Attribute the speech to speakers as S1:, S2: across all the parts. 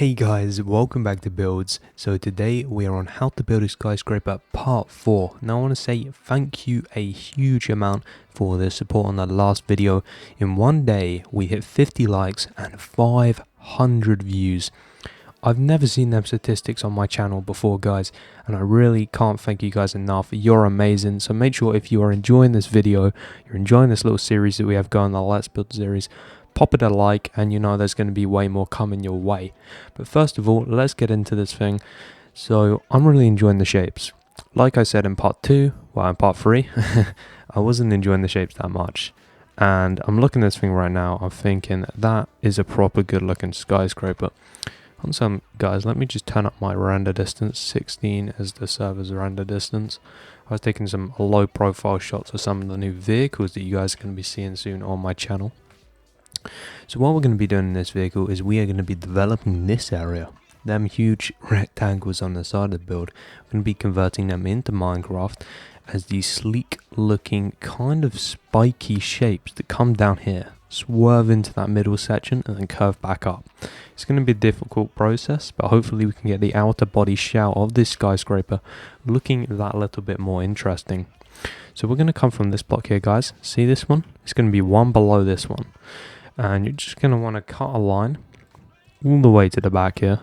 S1: Hey guys, welcome back to Builds. So today we are on how to build a skyscraper part 4. Now I want to say thank you a huge amount for the support on the last video. In one day we hit 50 likes and 500 views. I've never seen them statistics on my channel before, guys, and I really can't thank you guys enough. You're amazing. So make sure if you are enjoying this video, you're enjoying this little series that we have going, the Let's Build series, pop it a like, and you know there's going to be way more coming your way. But first of all, let's get into this thing. So I'm really enjoying the shapes. Like I said in part 2, well in part 3, I wasn't enjoying the shapes that much. And I'm looking at this thing right now, I'm thinking that is a proper good looking skyscraper. Guys, let me just turn up my render distance. 16 is the server's render distance. I was taking some low profile shots of some of the new vehicles that you guys are going to be seeing soon on my channel. So what we're going to be doing in this vehicle is we are going to be developing this area. Them huge rectangles on the side of the build. We're going to be converting them into Minecraft as these sleek looking kind of spiky shapes that come down here, swerve into that middle section and then curve back up. It's going to be a difficult process, but hopefully we can get the outer body shell of this skyscraper looking that little bit more interesting. So we're going to come from this block here, guys. See this one? It's going to be one below this one. And you're just going to want to cut a line all the way to the back here,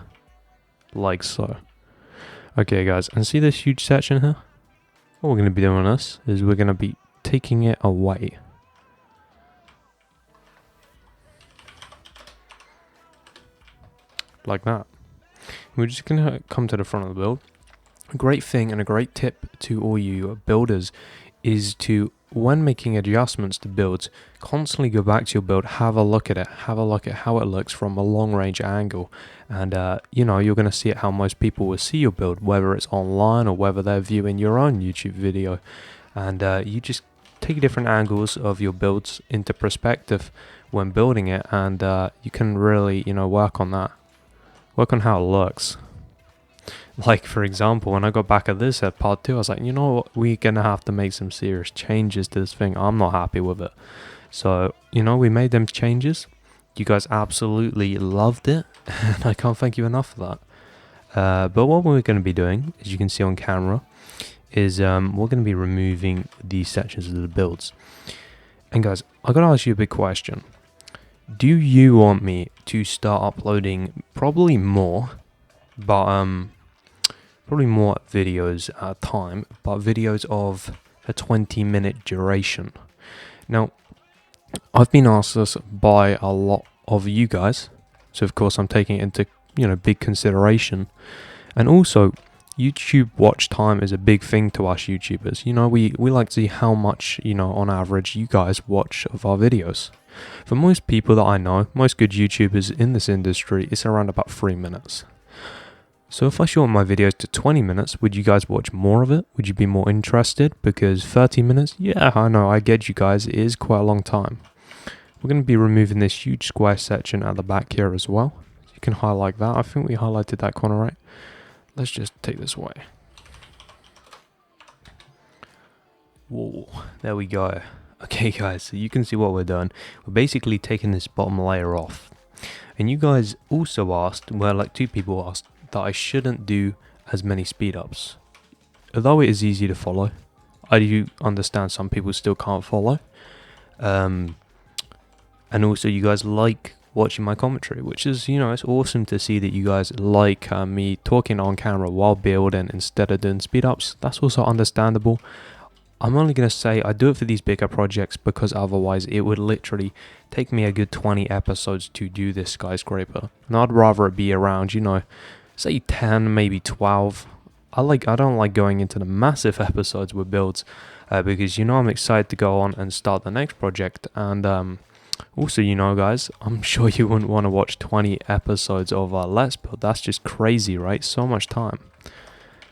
S1: like so. Okay, guys, and see this huge section here? What we're going to be doing this is we're going to be taking it away. Like that. We're just going to come to the front of the build. A great thing and a great tip to all you builders is to, when making adjustments to builds, constantly go back to your build, have a look at it, have a look at how it looks from a long range angle, and you know, you're going to see it how most people will see your build, whether it's online or whether they're viewing your own YouTube video. And you just take different angles of your builds into perspective when building it, and you can really, you know, work on that, work on how it looks. Like, for example, when I got back at this at part 2, I was like, you know what, we're going to have to make some serious changes to this thing. I'm not happy with it. So, you know, we made them changes. You guys absolutely loved it. And I can't thank you enough for that. But what we're going to be doing, as you can see on camera, is we're going to be removing these sections of the builds. And guys, I got to ask you a big question. Do you want me to start uploading probably more, but probably more videos at a time, but videos of a 20-minute duration? Now, I've been asked this by a lot of you guys, so of course I'm taking it into, you know, big consideration. And also, YouTube watch time is a big thing to us YouTubers. You know, we like to see how much, you know, on average you guys watch of our videos. For most people that I know, most good YouTubers in this industry, it's around about 3 minutes. So if I shorten my videos to 20 minutes, would you guys watch more of it? Would you be more interested? Because 30 minutes, yeah, I know, I get you guys, it is quite a long time. We're going to be removing this huge square section at the back here as well. You can highlight that. I think we highlighted that corner, right? Let's just take this away. Whoa, there we go. Okay guys, so you can see what we're doing. We're basically taking this bottom layer off. And you guys also asked, well, like 2 people asked, that I shouldn't do as many speed ups. Although it is easy to follow, I do understand some people still can't follow. And also you guys like watching my commentary, which is, you know, it's awesome to see that you guys like me talking on camera while building instead of doing speed ups. That's also understandable. I'm only going to say I do it for these bigger projects because otherwise it would literally take me a good 20 episodes to do this skyscraper. And I'd rather it be around, you know, say 10, maybe 12. I don't like going into the massive episodes with builds because, you know, I'm excited to go on and start the next project. And also, you know, guys, I'm sure you wouldn't want to watch 20 episodes of Let's Build. That's just crazy, right? So much time.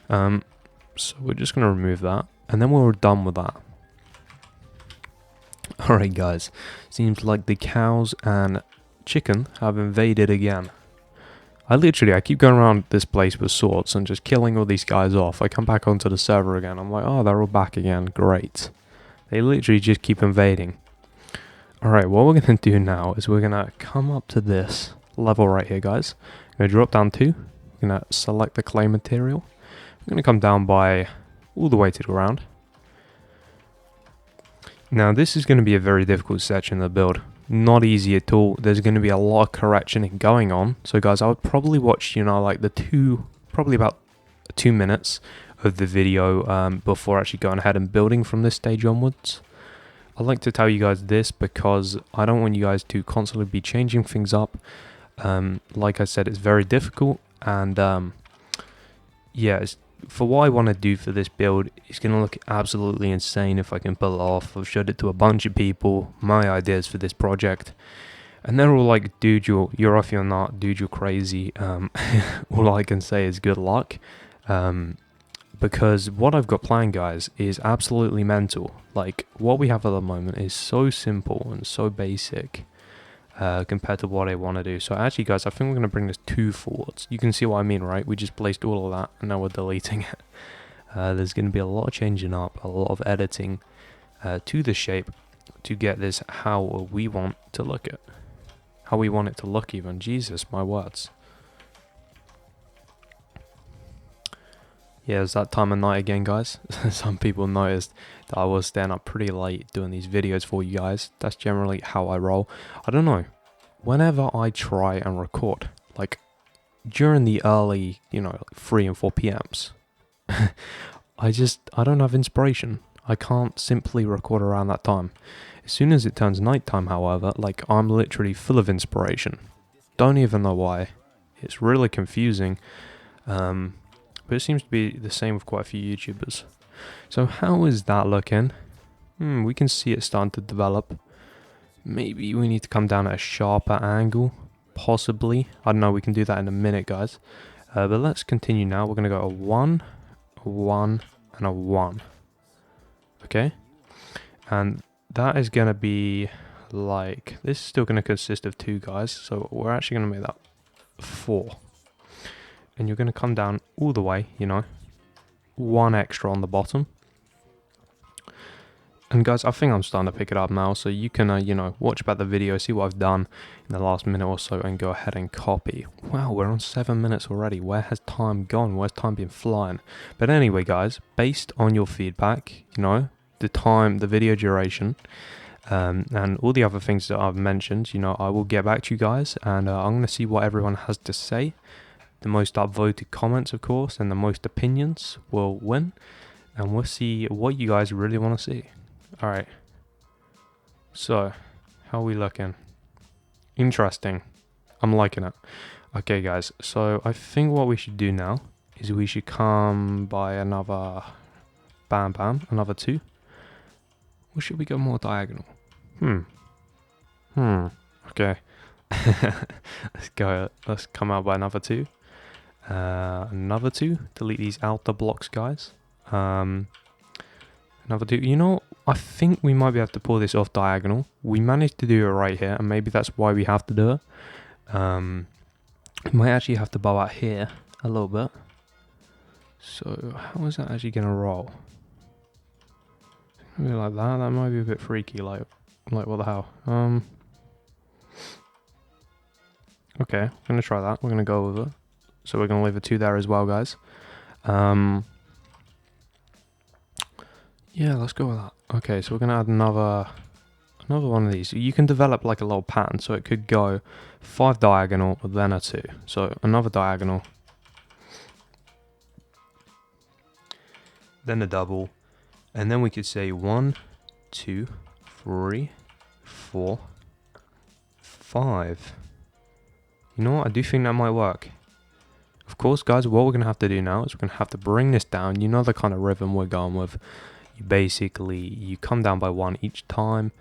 S1: So we're just going to remove that. And then we're done with that. Alright guys, seems like the cows and chicken have invaded again. I keep going around this place with swords and just killing all these guys off. I come back onto the server again, I'm like, oh, they're all back again, great. They literally just keep invading. Alright, what we're going to do now is we're going to come up to this level right here, guys. going to drop down 2. We're going to select the clay material. We're going to come down by all the way to the ground. Now this is going to be a very difficult section of the build. Not easy at all. There's going to be a lot of correction going on. So guys, I would probably watch, like probably about 2 minutes of the video before actually going ahead and building from this stage onwards. I like to tell you guys this because I don't want you guys to constantly be changing things up. Like I said, it's very difficult, and for what I want to do for this build, it's going to look absolutely insane if I can pull it off. I've showed it to a bunch of people, my ideas for this project, and they're all like, dude, you're off your nut, dude, you're crazy. All I can say is good luck. Because what I've got planned, guys, is absolutely mental. Like, what we have at the moment is so simple and so basic compared to what I want to do. So actually, guys, I think we're going to bring this 2 forwards. You can see what I mean, right? We just placed all of that, and now we're deleting it. There's going to be a lot of changing up, a lot of editing to the shape to get this how we want to look at. How we want it to look even. Jesus, my words. Yeah, it's that time of night again, guys. Some people noticed that I was staying up pretty late doing these videos for you guys. That's generally how I roll. I don't know. Whenever I try and record, like during the early, 3 and 4 PMs, I don't have inspiration. I can't simply record around that time. As soon as it turns nighttime, however, like I'm literally full of inspiration. Don't even know why. It's really confusing. But it seems to be the same with quite a few YouTubers. So how is that looking? We can see it starting to develop. Maybe we need to come down at a sharper angle. Possibly. I don't know, we can do that in a minute, guys. But let's continue now. We're going to go a 1, a 1, and a 1. Okay? And that is going to be like... This is still going to consist of 2, guys. So we're actually going to make that 4. And you're going to come down all the way, 1 extra on the bottom. And guys, I think I'm starting to pick it up now. So you can, watch back the video, see what I've done in the last minute or so, and go ahead and copy. Wow, we're on 7 minutes already. Where has time gone? Where's time been flying? But anyway, guys, based on your feedback, the time, the video duration, and all the other things that I've mentioned, I will get back to you guys, and I'm going to see what everyone has to say. The most upvoted comments, of course, and the most opinions will win. And we'll see what you guys really want to see. Alright. So, how are we looking? Interesting. I'm liking it. Okay, guys. So, I think what we should do now is we should come by another... Bam, bam. Another 2. Or should we go more diagonal? Okay. Let's go. Let's come out by another 2. Another 2. Delete these outer blocks, guys. Another 2. I think we might be able to pull this off diagonal. We managed to do it right here, and maybe that's why we have to do it. We might actually have to bow out here a little bit. So how is that actually gonna roll? Maybe like that. That might be a bit freaky. Like what the hell? Okay, I'm gonna try that. We're gonna go with it. So we're gonna leave a 2 there as well, guys. Yeah, let's go with that. Okay, so we're gonna add another one of these. You can develop like a little pattern, so it could go 5 diagonal, then a 2. So another diagonal, then a double, and then we could say 1, 2, 3, 4, 5. You know what? I do think that might work. Of course, guys, what we're going to have to do now is we're going to have to bring this down. You know the kind of rhythm we're going with. You come down by 1 each time,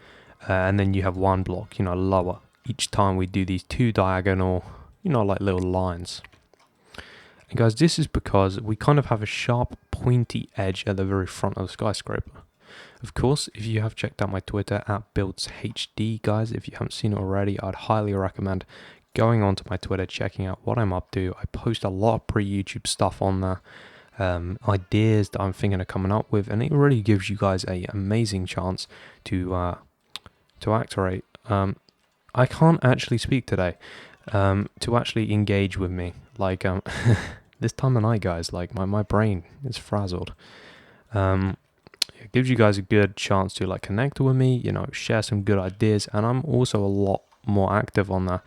S1: and then you have 1 block, lower. Each time we do these 2 diagonal, like little lines. And guys, this is because we kind of have a sharp, pointy edge at the very front of the skyscraper. Of course, if you have checked out my Twitter at BuildsHD, guys, if you haven't seen it already, I'd highly recommend going onto my Twitter, checking out what I'm up to. I post a lot of pre-YouTube stuff on there, ideas that I'm thinking of coming up with, and it really gives you guys an amazing chance to activate. I can't actually speak today. to actually engage with me. Like, this time of night, guys, like my brain is frazzled. It gives you guys a good chance to like connect with me, you know, share some good ideas, and I'm also a lot more active on there.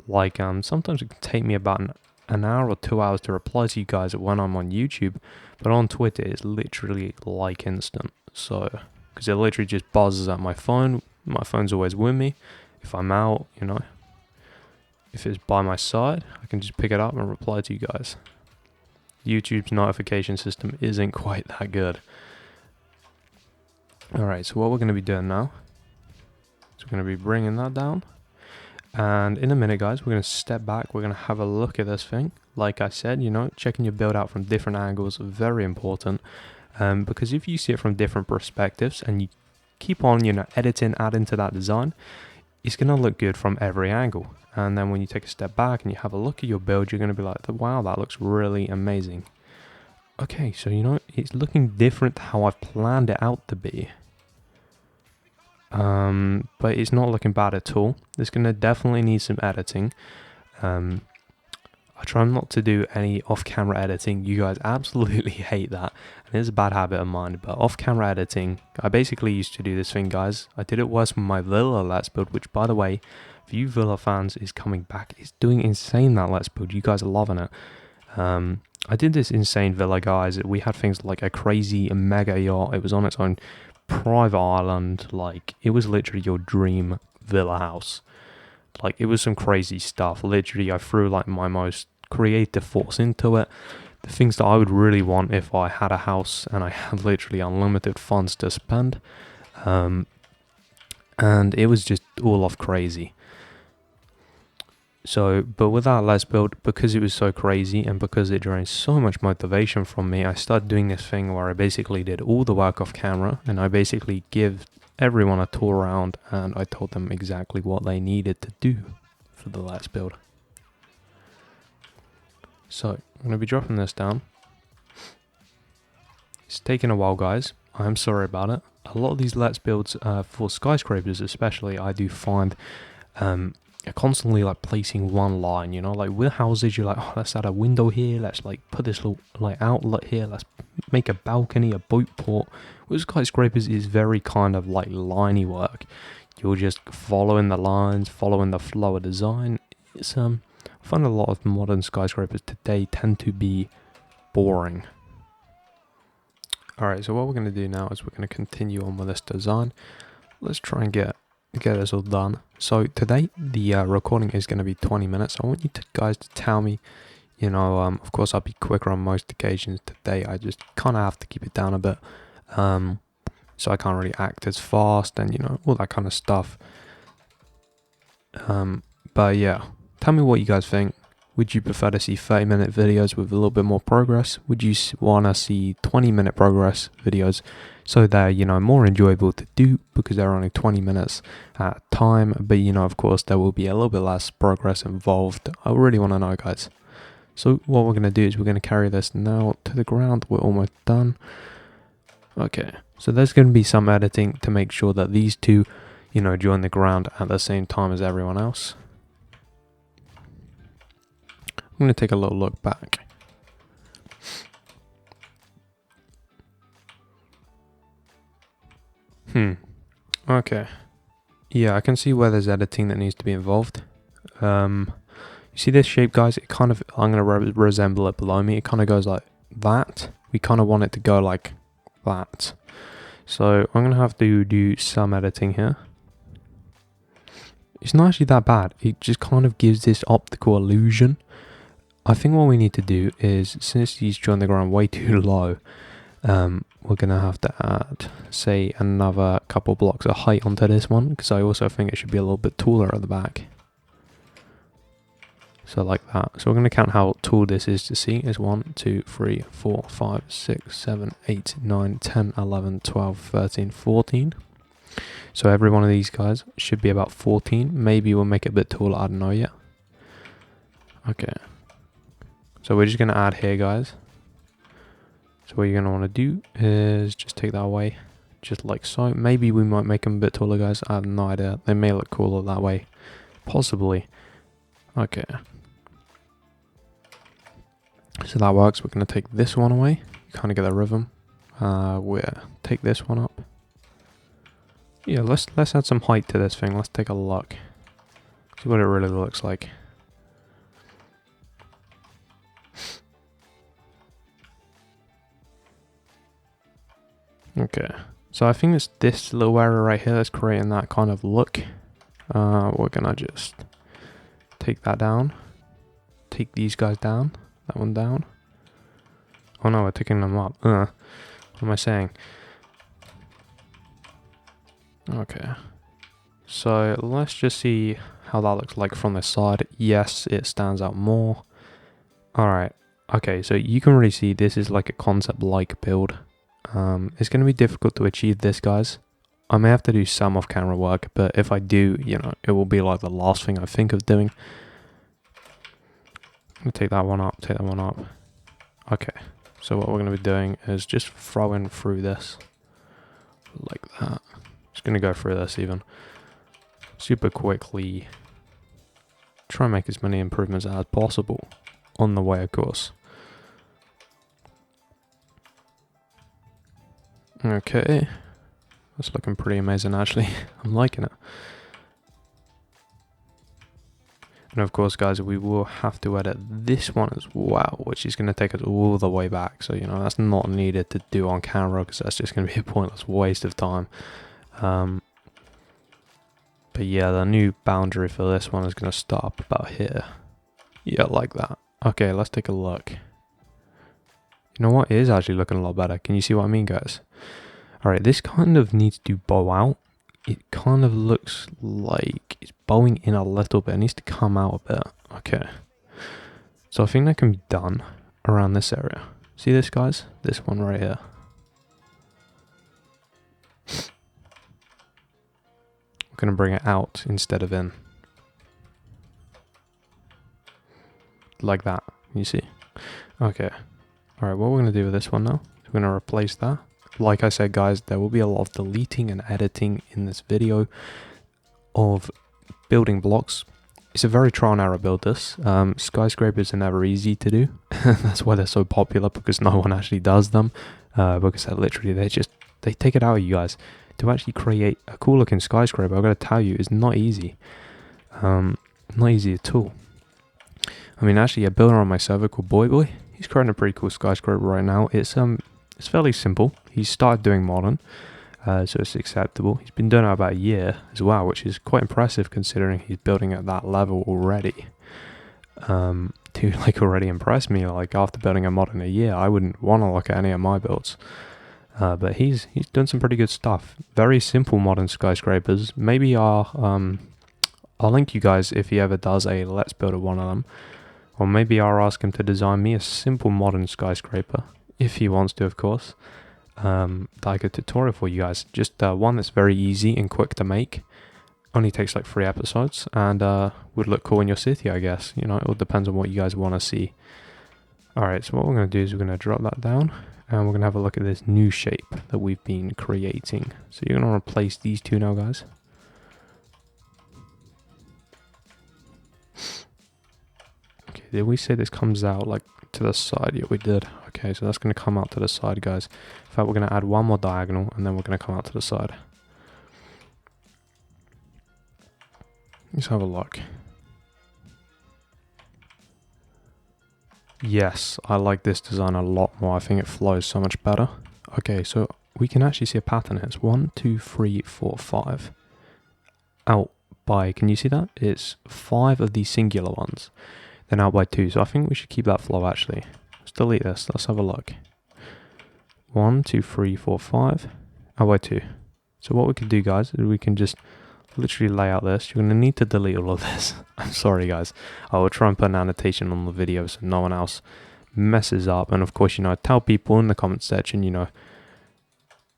S1: Like, sometimes it can take me about an hour or 2 hours to reply to you guys when I'm on YouTube, but on Twitter it's literally like instant. So, because it literally just buzzes at my phone. My phone's always with me. If I'm out, you know, if it's by my side, I can just pick it up and reply to you guys. YouTube's notification system isn't quite that good. Alright, so what we're going to be doing now is we're going to be bringing that down. And in a minute, guys, we're going to step back. We're going to have a look at this thing. Like I said, you know, checking your build out from different angles, very important. Because if you see it from different perspectives and you keep on, you know, editing, adding to that design, it's going to look good from every angle. And then when you take a step back and you have a look at your build, you're going to be like, wow, that looks really amazing. Okay, so, you know, it's looking different to how I've planned it out to be. But it's not looking bad at all. It's going to definitely need some editing. I try not to do any off-camera editing. You guys absolutely hate that. And it's a bad habit of mine. But off-camera editing, I basically used to do this thing, guys. I did it worse with my Villa Let's Build, which, by the way, if you Villa fans is coming back, it's doing insane, that Let's Build. You guys are loving it. I did this insane villa, guys. We had things like a crazy mega yacht. It was on its own private island. Like, it was literally your dream villa house. Like, it was some crazy stuff. Literally, I threw like my most creative thoughts into it. The things that I would really want if I had a house and I had literally unlimited funds to spend. And it was just all off crazy. So, but with that Let's Build, because it was so crazy and because it drained so much motivation from me, I started doing this thing where I basically did all the work off camera and I basically give everyone a tour around and I told them exactly what they needed to do for the Let's Build. So, I'm going to be dropping this down. It's taken a while, guys. I'm sorry about it. A lot of these Let's Builds, for skyscrapers especially, I do find constantly like placing one line, you know, like with houses you're like, oh, let's add a window here, let's like put this little like outlet here, let's make a balcony, a boat port. With skyscrapers is very kind of like liney work. You're just following the lines, following the flow of design. It's I find a lot of modern skyscrapers today tend to be boring. Alright, so what we're going to do now is we're going to continue on with this design. Let's try and get this all done. So today the recording is going to be 20 minutes. I want you guys to tell me, you know, of course I'll be quicker on most occasions. Today I just kind of have to keep it down a bit, so I can't really act as fast and, you know, all that kind of stuff. But yeah, tell me what you guys think. Would you prefer to see 30-minute videos with a little bit more progress? Would you want to see 20-minute progress videos so they're, you know, more enjoyable to do because they're only 20 minutes at a time? But, you know, of course, there will be a little bit less progress involved. I really want to know, guys. So what we're going to do is we're going to carry this now to the ground. We're almost done. Okay, so there's going to be some editing to make sure that these two, you know, join the ground at the same time as everyone else. I'm going to take a little look back. Okay. Yeah, I can see where there's editing that needs to be involved. You see this shape, guys? It kind of, I'm going to resemble it below me. It kind of goes like that. We kind of want it to go like that. So I'm going to have to do some editing here. It's not actually that bad. It just kind of gives this optical illusion. I think what we need to do is, since these join the ground way too low, we're going to have to add, say, another couple blocks of height onto this one, because I also think it should be a little bit taller at the back. So like that. So we're going to count how tall this is to see. It's 1, 2, 3, 4, 5, 6, 7, 8, 9, 10, 11, 12, 13, 14. So every one of these guys should be about 14. Maybe we'll make it a bit taller, I don't know yet. Okay. So we're just going to add here, guys. So what you're going to want to do is just take that away, just like so. Maybe we might make them a bit taller, guys. I have no idea. They may look cooler that way. Possibly. Okay. So that works. We're going to take this one away. Kind of get the rhythm. We'll take this one up. Yeah, let's add some height to this thing. Let's take a look. See what it really looks like. Okay. So I think it's this little area right here that's creating that kind of look. We're going to just take that down. Take these guys down. That one down. Oh no, we're taking them up. What am I saying? Okay. So let's just see how that looks like from this side. Yes, it stands out more. Alright. Okay, so you can really see this is like a concept-like build. It's going to be difficult to achieve this, guys. I may have to do some off-camera work, but if I do, you know, it will be like the last thing I think of doing. I'm going to take that one up, take that one up. Okay, so what we're going to be doing is just throwing through this. Like that. Just going to go through this even. Super quickly. Try and make as many improvements as possible. On the way, of course. Okay. That's looking pretty amazing, actually. I'm liking it. And of course, guys, we will have to edit this one as well, which is going to take us all the way back. So, you know, that's not needed to do on camera because that's just going to be a pointless waste of time. But yeah, the new boundary for this one is going to stop about here. Yeah, like that. Okay, let's take a look. You know what? It is actually looking a lot better. Can you see what I mean, guys? Alright, this kind of needs to bow out. It kind of looks like it's bowing in a little bit. It needs to come out a bit. Okay. So I think that can be done around this area. See this, guys? This one right here. I'm going to bring it out instead of in. Like that. You see? Okay. Alright, what we're going to do with this one now, we're going to replace that. Like I said, guys, there will be a lot of deleting and editing in this video of building blocks. It's a very trial and error build, this. Skyscrapers are never easy to do. That's why they're so popular, because no one actually does them. Because they're literally, they take it out of you guys. To actually create a cool looking skyscraper, I've got to tell you, is not easy. Not easy at all. I mean, actually, a builder on my server called Boy, he's creating a pretty cool skyscraper right now. It's fairly simple. He's started doing modern, so it's acceptable. He's been doing it about a year as well, which is quite impressive considering he's building at that level already. To like already impress me, like after building a mod in a year, I wouldn't want to look at any of my builds. But he's done some pretty good stuff. Very simple modern skyscrapers. Maybe I'll link you guys if he ever does a Let's Build of one of them. Or maybe I'll ask him to design me a simple modern skyscraper. If he wants to, of course. Like a tutorial for you guys. Just one that's very easy and quick to make. Only takes like 3 episodes. And would look cool in your city, I guess. You know, it all depends on what you guys want to see. Alright, so what we're going to do is we're going to drop that down. And we're going to have a look at this new shape that we've been creating. So you're going to replace these two now, guys. Okay, did we say this comes out like to the side? Yeah, we did. Okay, so that's going to come out to the side, guys. In fact, we're going to add one more diagonal and then we're going to come out to the side. Let's have a look. Yes, I like this design a lot more. I think it flows so much better. Okay, so we can actually see a pattern here. It's 1, 2, 3, 4, 5. Out by, can you see that? It's 5 of these singular ones. Then out by 2. So I think we should keep that flow actually. Let's delete this. Let's have a look. 1, 2, 3, 4, 5. Out by 2. So what we can do, guys, is we can just literally lay out this. You're going to need to delete all of this. I'm sorry, guys. I will try and put an annotation on the video so no one else messes up. And of course, you know, tell people in the comment section, you know,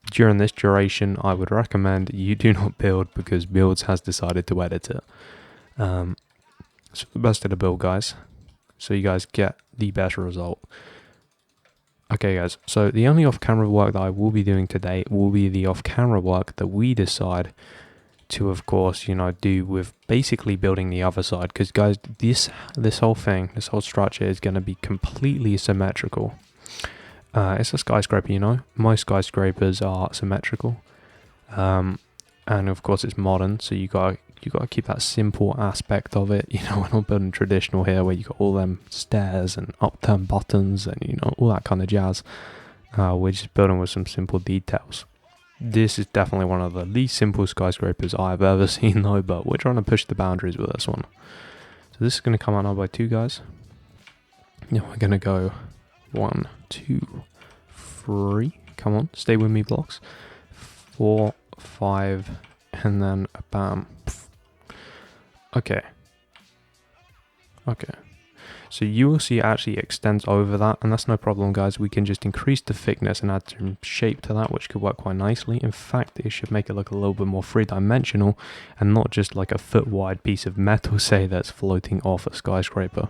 S1: during this duration, I would recommend you do not build because Builds has decided to edit it. So the best of the build, guys, so you guys get the best result. Okay, guys, so the only off-camera work that I will be doing today will be the off-camera work that we decide to, of course, you know, do with basically building the other side. Because guys, this whole thing, this whole structure is going to be completely symmetrical. It's a skyscraper, you know. Most skyscrapers are symmetrical, and of course it's modern, so you got to keep that simple aspect of it. You know, we're not building traditional here where you got all them stairs and upturned buttons and, you know, all that kind of jazz. We're just building with some simple details. This is definitely one of the least simple skyscrapers I've ever seen though, but we're trying to push the boundaries with this one. So this is going to come out now by 2, guys. Yeah, we're going to go 1, 2, 3. Come on, stay with me, blocks. 4, 5, and then bam. Okay. So you will see it actually extends over that, and that's no problem, guys. We can just increase the thickness and add some shape to that, which could work quite nicely. In fact, it should make it look a little bit more three-dimensional and not just like a foot-wide piece of metal, say, that's floating off a skyscraper.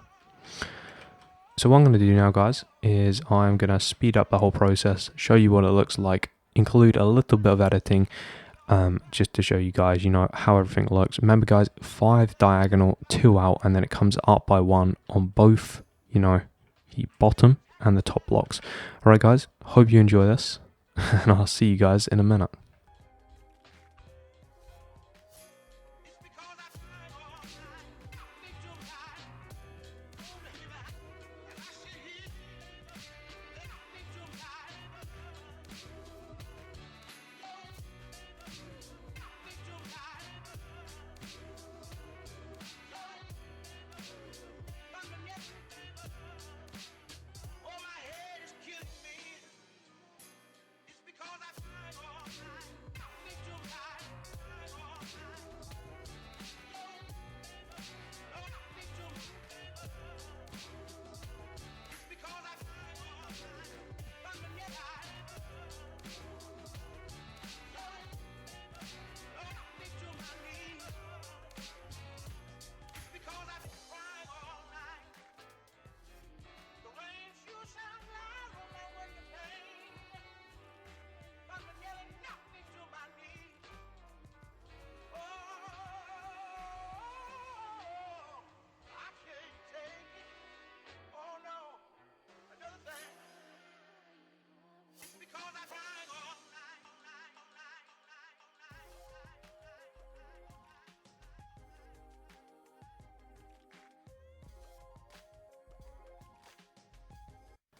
S1: So what I'm going to do now, guys, is I'm going to speed up the whole process, show you what it looks like, include a little bit of editing, just to show you guys, you know, how everything looks. Remember, guys, 5 diagonal, 2 out, and then it comes up by 1 on both, you know, the bottom and the top blocks. All right, guys, hope you enjoy this, and I'll see you guys in a minute.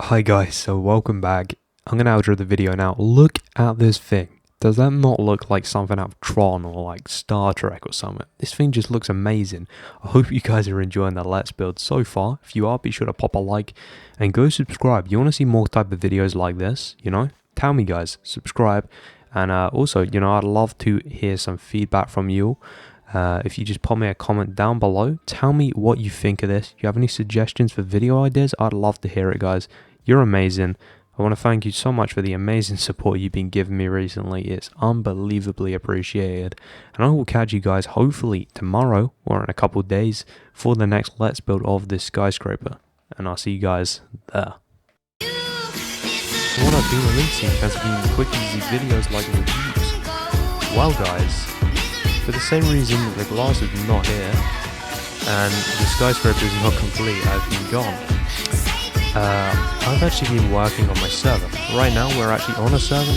S1: Hi guys, so welcome back. I'm going to outro the video now. Look at this thing. Does that not look like something out of Tron or like Star Trek or something? This thing just looks amazing. I hope you guys are enjoying the Let's Build so far. If you are, be sure to pop a like and go subscribe. You want to see more type of videos like this, you know? Tell me, guys, subscribe. And also, you know, I'd love to hear some feedback from you. If you just pop me a comment down below, tell me what you think of this. If you have any suggestions for video ideas, I'd love to hear it, guys. You're amazing. I want to thank you so much for the amazing support you've been giving me recently. It's unbelievably appreciated. And I will catch you guys hopefully tomorrow or in a couple of days for the next Let's Build of this skyscraper. And I'll see you guys there. What I've been releasing has been quick, easy videos like reviews. Well, guys, for the same reason that the glass is not here and the skyscraper is not complete, I've been gone. I've actually been working on my server. Right now we're actually on a server